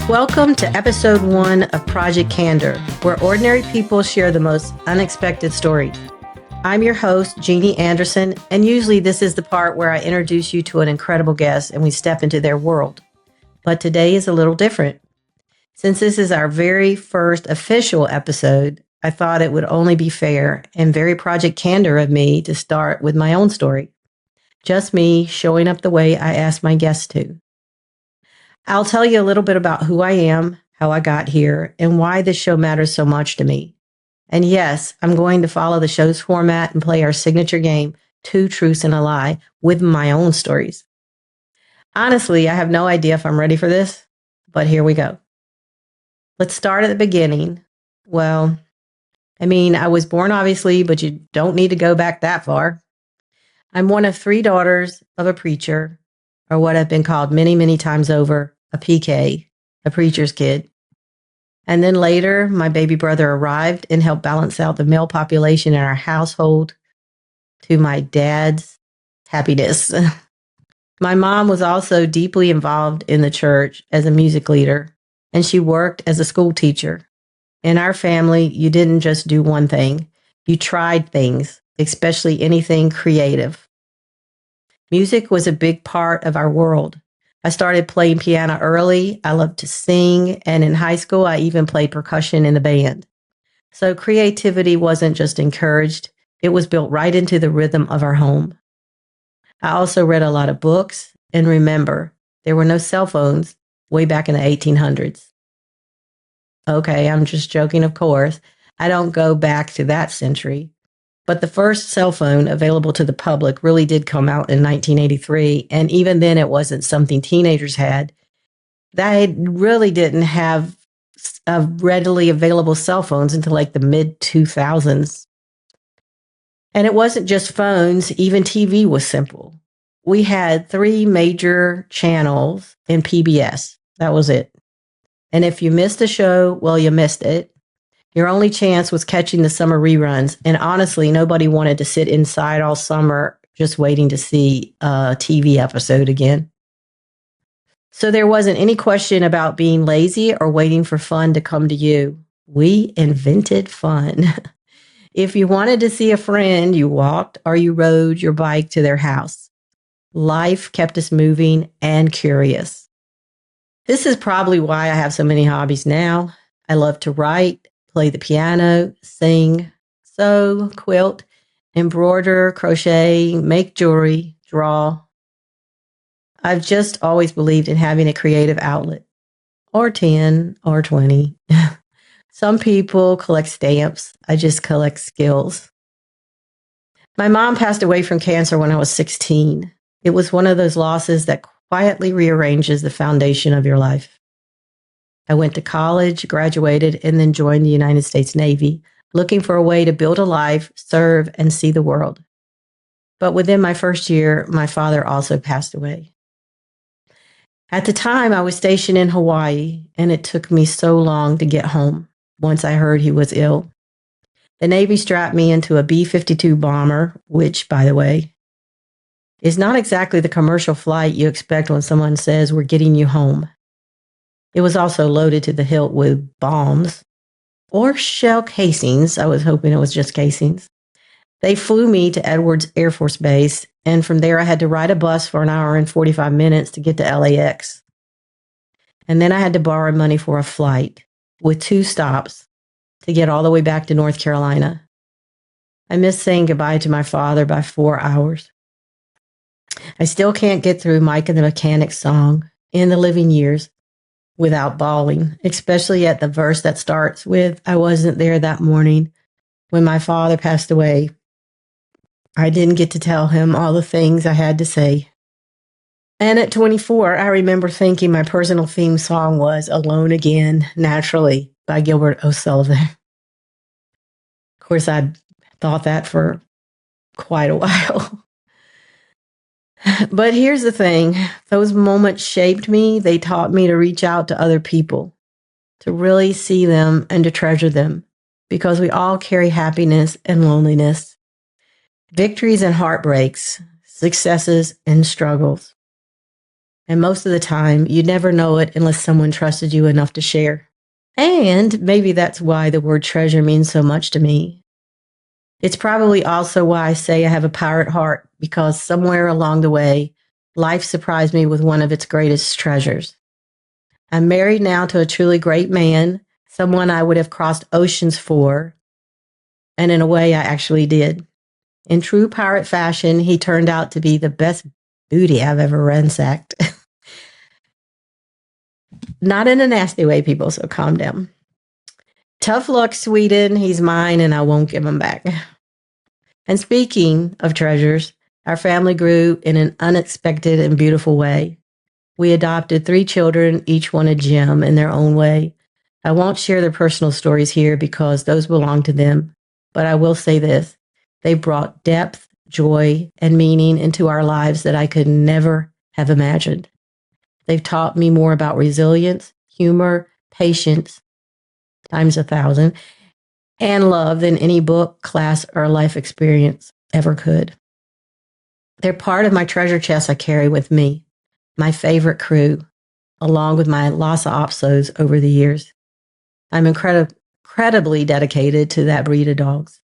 Welcome to episode 1 of Project Candor, where ordinary people share the most unexpected stories. I'm your host, Jeanne Andersen, and usually this is the part where I introduce you to an incredible guest and we step into their world. But today is a little different. Since this is our very first official episode, I thought it would only be fair and very Project Candor of me to start with my own story. Just me showing up the way I asked my guests to. I'll tell you a little bit about who I am, how I got here, and why this show matters so much to me. And yes, I'm going to follow the show's format and play our signature game, Two Truths and a Lie, with my own stories. Honestly, I have no idea if I'm ready for this, but here we go. Let's start at the beginning. Well, I was born obviously, but you don't need to go back that far. I'm one of 3 daughters of a preacher, or what I've been called many, many times over, a PK, a preacher's kid. And then later, my baby brother arrived and helped balance out the male population in our household to my dad's happiness. My mom was also deeply involved in the church as a music leader, and she worked as a school teacher. In our family, you didn't just do one thing. You tried things, especially anything creative. Music was a big part of our world. I started playing piano early. I loved to sing. And in high school, I even played percussion in the band. So creativity wasn't just encouraged. It was built right into the rhythm of our home. I also read a lot of books. And remember, there were no cell phones way back in the 1800s. Okay, I'm just joking, of course. I don't go back to that century. But the first cell phone available to the public really did come out in 1983. And even then, it wasn't something teenagers had. They really didn't have readily available cell phones until like the mid-2000s. And it wasn't just phones. Even TV was simple. We had 3 major channels in PBS. That was it. And if you missed a show, well, you missed it. Your only chance was catching the summer reruns. And honestly, nobody wanted to sit inside all summer just waiting to see a TV episode again. So there wasn't any question about being lazy or waiting for fun to come to you. We invented fun. If you wanted to see a friend, you walked or you rode your bike to their house. Life kept us moving and curious. This is probably why I have so many hobbies now. I love to write, play the piano, sing, sew, quilt, embroider, crochet, make jewelry, draw. I've just always believed in having a creative outlet, or 10 or 20. Some people collect stamps. I just collect skills. My mom passed away from cancer when I was 16. It was one of those losses that quietly rearranges the foundation of your life. I went to college, graduated, and then joined the United States Navy, looking for a way to build a life, serve, and see the world. But within my first year, my father also passed away. At the time, I was stationed in Hawaii, and it took me so long to get home once I heard he was ill. The Navy strapped me into a B-52 bomber, which, by the way, is not exactly the commercial flight you expect when someone says, "We're getting you home." It was also loaded to the hilt with bombs or shell casings. I was hoping it was just casings. They flew me to Edwards Air Force Base, and from there I had to ride a bus for an hour and 45 minutes to get to LAX. And then I had to borrow money for a flight with 2 stops to get all the way back to North Carolina. I missed saying goodbye to my father by 4 hours. I still can't get through Mike and the Mechanic's song, "In the Living Years," without bawling, especially at the verse that starts with, "I wasn't there that morning when my father passed away. I didn't get to tell him all the things I had to say." And at 24, I remember thinking my personal theme song was "Alone Again, Naturally" by Gilbert O'Sullivan. Of course, I'd thought that for quite a while. But here's the thing. Those moments shaped me. They taught me to reach out to other people, to really see them and to treasure them, because we all carry happiness and loneliness, victories and heartbreaks, successes and struggles. And most of the time, you'd never know it unless someone trusted you enough to share. And maybe that's why the word treasure means so much to me. It's probably also why I say I have a pirate heart, because somewhere along the way, life surprised me with one of its greatest treasures. I'm married now to a truly great man, someone I would have crossed oceans for, and in a way, I actually did. In true pirate fashion, he turned out to be the best booty I've ever ransacked. Not in a nasty way, people, so calm down. Tough luck, Sweden. He's mine, and I won't give him back. And speaking of treasures, our family grew in an unexpected and beautiful way. We adopted 3 children, each one a gem in their own way. I won't share their personal stories here because those belong to them, but I will say this. They brought depth, joy, and meaning into our lives that I could never have imagined. They've taught me more about resilience, humor, patience, times 1,000, and love than any book, class, or life experience ever could. They're part of my treasure chest I carry with me, my favorite crew, along with my Lhasa Apsos over the years. I'm incredibly dedicated to that breed of dogs.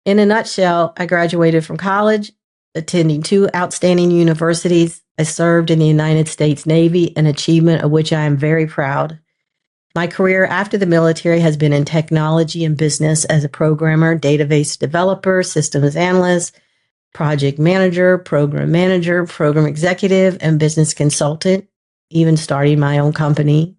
In a nutshell, I graduated from college, attending 2 outstanding universities. I served in the United States Navy, an achievement of which I am very proud. My career after the military has been in technology and business as a programmer, database developer, systems analyst, project manager, program executive, and business consultant, even starting my own company.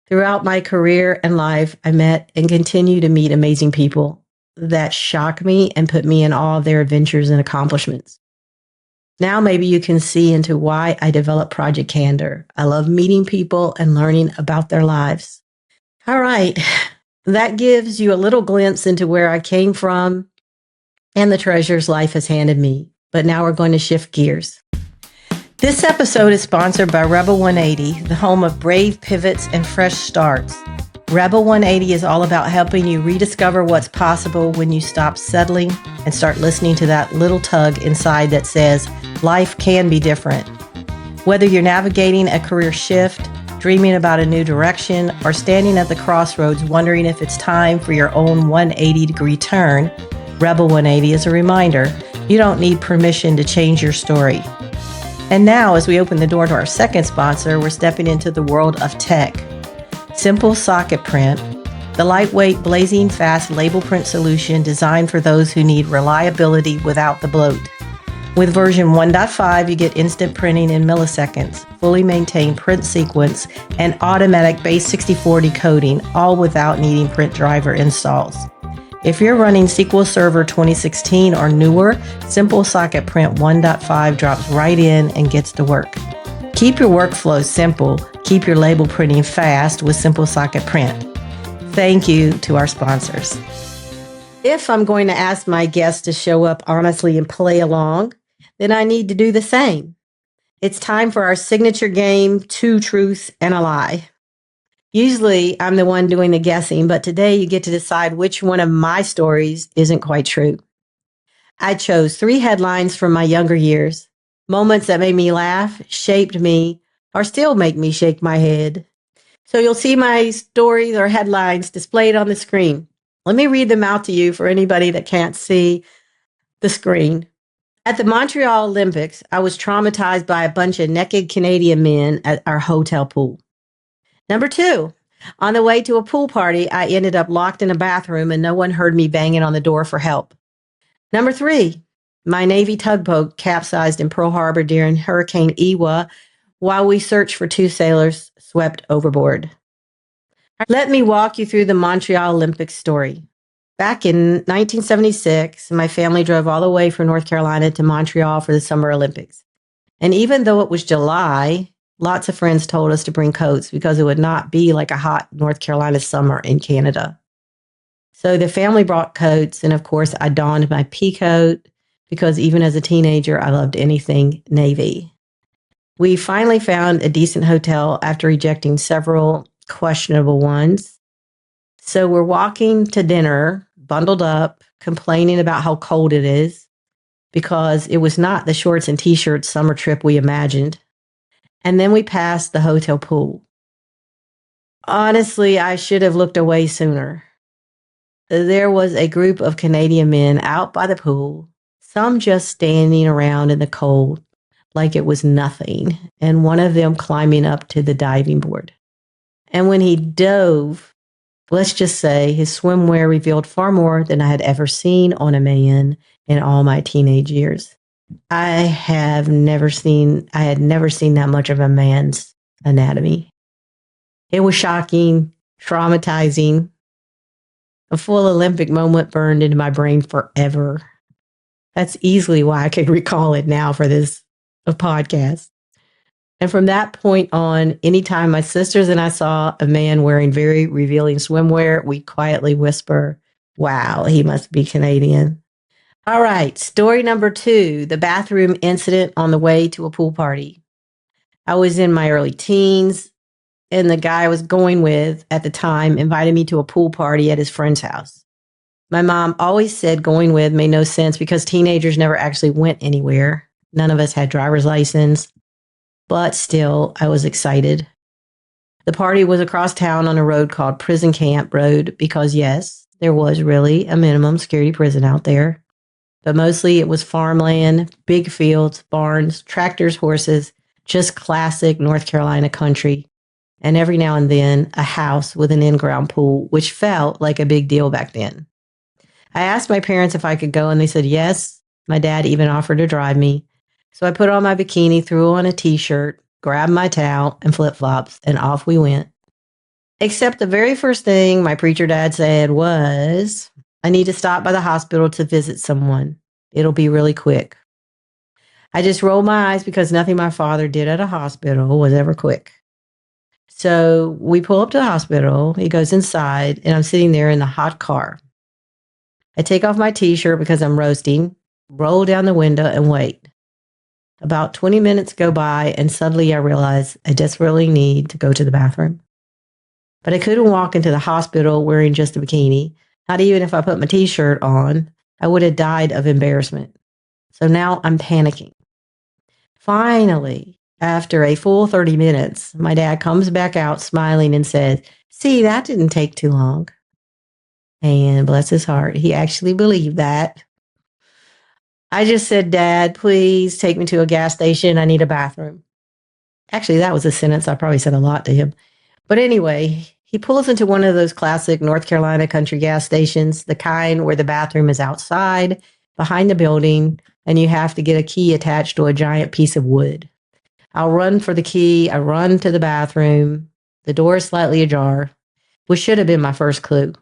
Throughout my career and life, I met and continue to meet amazing people that shock me and put me in awe of their adventures and accomplishments. Now maybe you can see into why I developed Project Candor. I love meeting people and learning about their lives. All right, that gives you a little glimpse into where I came from and the treasures life has handed me. But now we're going to shift gears. This episode is sponsored by Rebel 180, the home of brave pivots and fresh starts. Rebel 180 is all about helping you rediscover what's possible when you stop settling and start listening to that little tug inside that says, life can be different. Whether you're navigating a career shift, dreaming about a new direction, or standing at the crossroads wondering if it's time for your own 180-degree turn, Rebel 180 is a reminder you don't need permission to change your story. And now, as we open the door to our second sponsor, we're stepping into the world of tech. Simple Socket Print, the lightweight, blazing fast label print solution designed for those who need reliability without the bloat. With version 1.5, you get instant printing in milliseconds, fully maintained print sequence, and automatic base 64 decoding, all without needing print driver installs. If you're running SQL Server 2016 or newer, Simple Socket Print 1.5 drops right in and gets to work. Keep your workflow simple. Keep your label printing fast with Simple Socket Print. Thank you to our sponsors. If I'm going to ask my guests to show up honestly and play along, then I need to do the same. It's time for our signature game, 2 truths and a lie. Usually I'm the one doing the guessing, but today you get to decide which one of my stories isn't quite true. I chose 3 headlines from my younger years, moments that made me laugh, shaped me, or still make me shake my head. So you'll see my stories or headlines displayed on the screen. Let me read them out to you for anybody that can't see the screen. At the Montreal Olympics, I was traumatized by a bunch of naked Canadian men at our hotel pool. Number 2, on the way to a pool party, I ended up locked in a bathroom and no one heard me banging on the door for help. Number 3, my Navy tugboat capsized in Pearl Harbor during Hurricane Iwa while we searched for 2 sailors swept overboard. Let me walk you through the Montreal Olympics story. Back in 1976, my family drove all the way from North Carolina to Montreal for the Summer Olympics. And even though it was July, lots of friends told us to bring coats because it would not be like a hot North Carolina summer in Canada. So the family brought coats, and of course, I donned my pea coat because even as a teenager, I loved anything Navy. We finally found a decent hotel after rejecting several questionable ones. So we're walking to dinner, bundled up, complaining about how cold it is because it was not the shorts and t-shirts summer trip we imagined. And then we passed the hotel pool. Honestly, I should have looked away sooner. There was a group of Canadian men out by the pool, some just standing around in the cold like it was nothing, and one of them climbing up to the diving board. And when he dove, let's just say his swimwear revealed far more than I had ever seen on a man in all my teenage years. I had never seen that much of a man's anatomy. It was shocking, traumatizing. A full Olympic moment burned into my brain forever. That's easily why I could recall it now for this podcast. And from that point on, anytime my sisters and I saw a man wearing very revealing swimwear, we'd quietly whisper, "Wow, he must be Canadian." All right, story number 2, the bathroom incident on the way to a pool party. I was in my early teens, and the guy I was going with at the time invited me to a pool party at his friend's house. My mom always said going with made no sense because teenagers never actually went anywhere. None of us had driver's license, but still, I was excited. The party was across town on a road called Prison Camp Road because, yes, there was really a minimum security prison out there. But mostly it was farmland, big fields, barns, tractors, horses, just classic North Carolina country. And every now and then, a house with an in-ground pool, which felt like a big deal back then. I asked my parents if I could go, and they said yes. My dad even offered to drive me. So I put on my bikini, threw on a t-shirt, grabbed my towel and flip-flops, and off we went. Except the very first thing my preacher dad said was, "I need to stop by the hospital to visit someone. It'll be really quick." I just rolled my eyes because nothing my father did at a hospital was ever quick. So we pull up to the hospital. He goes inside, and I'm sitting there in the hot car. I take off my t-shirt because I'm roasting, roll down the window, and wait. About 20 minutes go by, and suddenly I realize I desperately need to go to the bathroom. But I couldn't walk into the hospital wearing just a bikini. Not even if I put my t-shirt on, I would have died of embarrassment. So now I'm panicking. Finally, after a full 30 minutes, my dad comes back out smiling and says, "See, that didn't take too long." And bless his heart, he actually believed that. I just said, "Dad, please take me to a gas station. I need a bathroom." Actually, that was a sentence I probably said a lot to him. But anyway, he pulls into one of those classic North Carolina country gas stations, the kind where the bathroom is outside, behind the building, and you have to get a key attached to a giant piece of wood. I'll run for the key. I run to the bathroom. The door is slightly ajar, which should have been my first clue.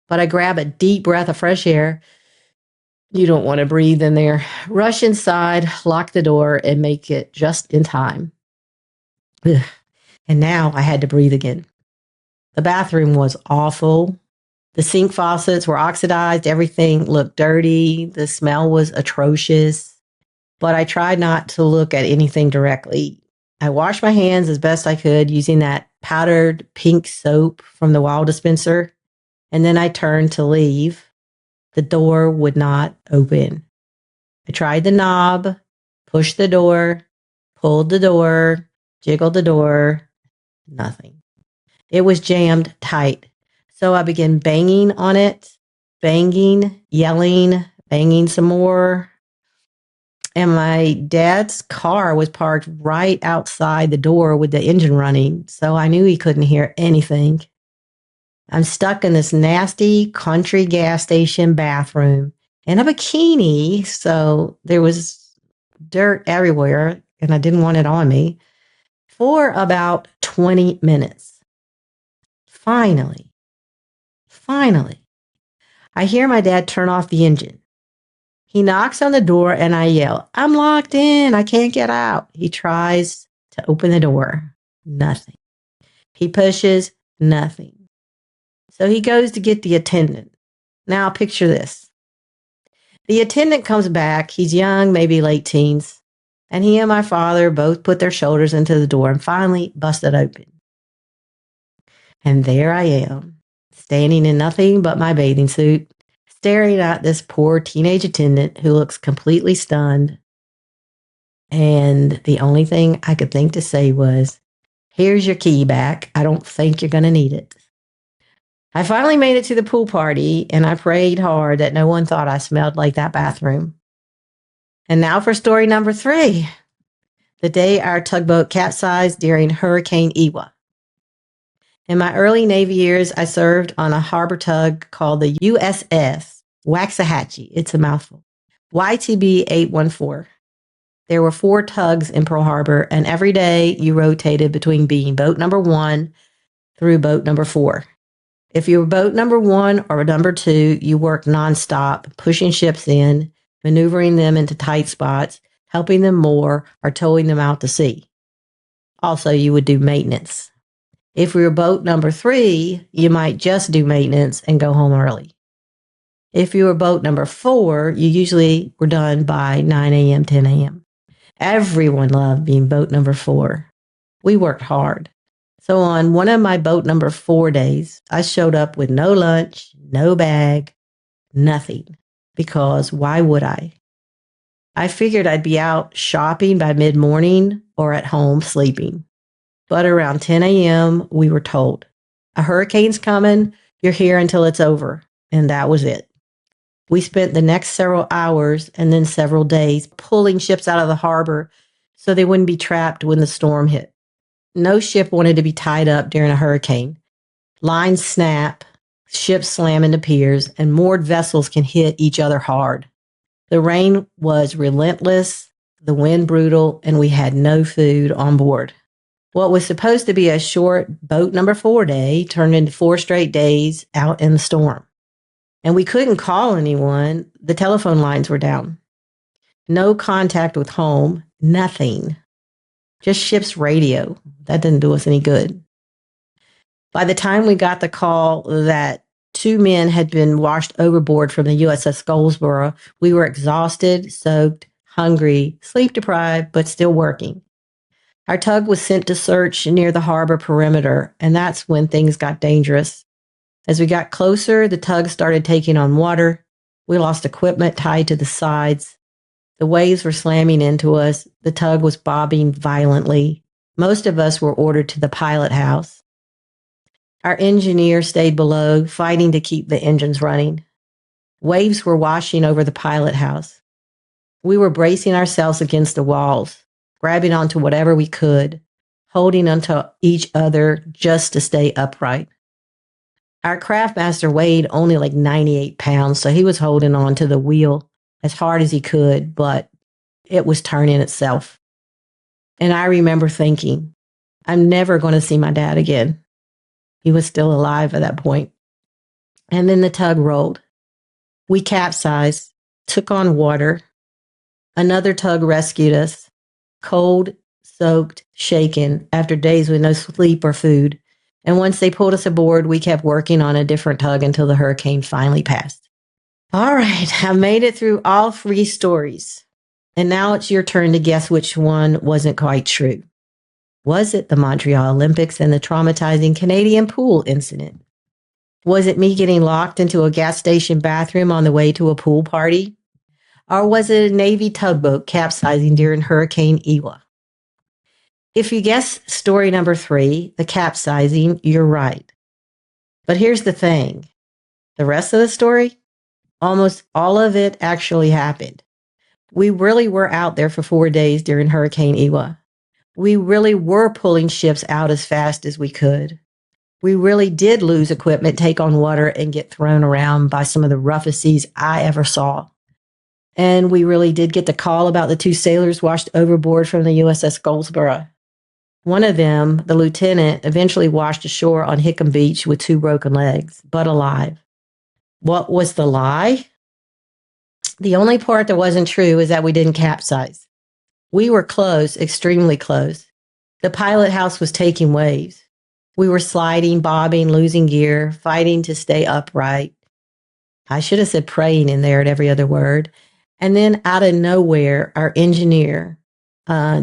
But I grab a deep breath of fresh air. You don't want to breathe in there. Rush inside, lock the door, and make it just in time. Ugh. And now I had to breathe again. The bathroom was awful. The sink faucets were oxidized. Everything looked dirty. The smell was atrocious. But I tried not to look at anything directly. I washed my hands as best I could using that powdered pink soap from the Wild dispenser. And then I turned to leave. The door would not open. I tried the knob, pushed the door, pulled the door, jiggled the door. Nothing. It was jammed tight. So I began banging on it, banging, yelling, banging some more. And my dad's car was parked right outside the door with the engine running. So I knew he couldn't hear anything. I'm stuck in this nasty country gas station bathroom in a bikini. So there was dirt everywhere and I didn't want it on me for about 20 minutes. Finally, I hear my dad turn off the engine. He knocks on the door and I yell, "I'm locked in. I can't get out." He tries to open the door. Nothing. He pushes. Nothing. So he goes to get the attendant. Now picture this. The attendant comes back. He's young, maybe late teens. And he and my father both put their shoulders into the door and finally busted open. And there I am, standing in nothing but my bathing suit, staring at this poor teenage attendant who looks completely stunned. And the only thing I could think to say was, here's your key back. I don't think you're going to need it. I finally made it to the pool party, and I prayed hard that no one thought I smelled like that bathroom. And now for story number 3. The day our tugboat capsized during Hurricane Iwa. In my early Navy years, I served on a harbor tug called the USS Waxahachie. It's a mouthful. YTB 814. There were 4 tugs in Pearl Harbor, and every day you rotated between being boat number 1 through boat number 4. If you were boat number 1 or number 2, you worked nonstop, pushing ships in, maneuvering them into tight spots, helping them moor, or towing them out to sea. Also, you would do maintenance. If we were boat number 3, you might just do maintenance and go home early. If you were boat number 4, you usually were done by 9 a.m., 10 a.m. Everyone loved being boat number 4. We worked hard. So on one of my boat number 4 days, I showed up with no lunch, no bag, nothing. Because why would I? I figured I'd be out shopping by mid-morning or at home sleeping. But around 10 a.m., we were told, a hurricane's coming, you're here until it's over. And that was it. We spent the next several hours and then several days pulling ships out of the harbor so they wouldn't be trapped when the storm hit. No ship wanted to be tied up during a hurricane. Lines snap, ships slam into piers, and moored vessels can hit each other hard. The rain was relentless, the wind brutal, and we had no food on board. What was supposed to be a short boat number 4 day turned into 4 straight days out in the storm. And we couldn't call anyone. The telephone lines were down. No contact with home, nothing. Just ship's radio. That didn't do us any good. By the time we got the call that 2 men had been washed overboard from the USS Goldsboro, we were exhausted, soaked, hungry, sleep deprived, but still working. Our tug was sent to search near the harbor perimeter, and that's when things got dangerous. As we got closer, the tug started taking on water. We lost equipment tied to the sides. The waves were slamming into us. The tug was bobbing violently. Most of us were ordered to the pilot house. Our engineer stayed below, fighting to keep the engines running. Waves were washing over the pilot house. We were bracing ourselves against the walls, grabbing onto whatever we could, holding onto each other just to stay upright. Our craft master weighed only like 98 pounds, so he was holding on to the wheel as hard as he could, but it was turning itself. And I remember thinking, I'm never going to see my dad again. He was still alive at that point. And then the tug rolled. We capsized, took on water. Another tug rescued us, cold, soaked, shaken, after days with no sleep or food. And once they pulled us aboard, we kept working on a different tug until the hurricane finally passed. All right, I made it through all 3 stories. And now it's your turn to guess which one wasn't quite true. Was it the Montreal Olympics and the traumatizing Canadian pool incident? Was it me getting locked into a gas station bathroom on the way to a pool party? Or was it a Navy tugboat capsizing during Hurricane Iwa? If you guess story number 3, the capsizing, you're right. But here's the thing. The rest of the story, almost all of it actually happened. We really were out there for 4 days during Hurricane Iwa. We really were pulling ships out as fast as we could. We really did lose equipment, take on water, and get thrown around by some of the roughest seas I ever saw. And we really did get the call about the 2 sailors washed overboard from the USS Goldsboro. One of them, the lieutenant, eventually washed ashore on Hickam Beach with 2 broken legs, but alive. What was the lie? The only part that wasn't true is that we didn't capsize. We were close, extremely close. The pilot house was taking waves. We were sliding, bobbing, losing gear, fighting to stay upright. I should have said praying in there at every other word. And then out of nowhere, our engineer,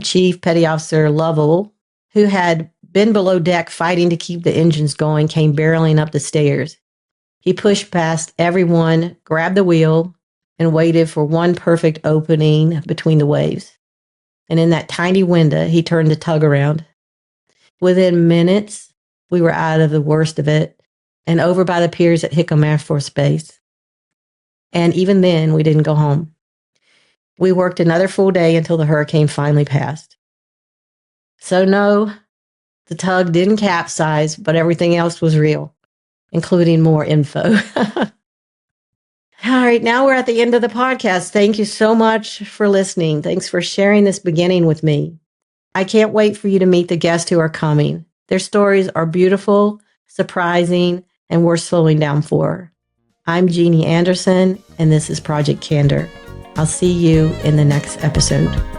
Chief Petty Officer Lovell, who had been below deck fighting to keep the engines going, came barreling up the stairs. He pushed past everyone, grabbed the wheel, and waited for one perfect opening between the waves. And in that tiny window, he turned the tug around. Within minutes, we were out of the worst of it and over by the piers at Hickam Air Force Base. And even then, we didn't go home. We worked another full day until the hurricane finally passed. So no, the tug didn't capsize, but everything else was real, including more info. All right, now we're at the end of the podcast. Thank you so much for listening. Thanks for sharing this beginning with me. I can't wait for you to meet the guests who are coming. Their stories are beautiful, surprising, and worth slowing down for. I'm Jeanne Andersen, and this is Project Candor. I'll see you in the next episode.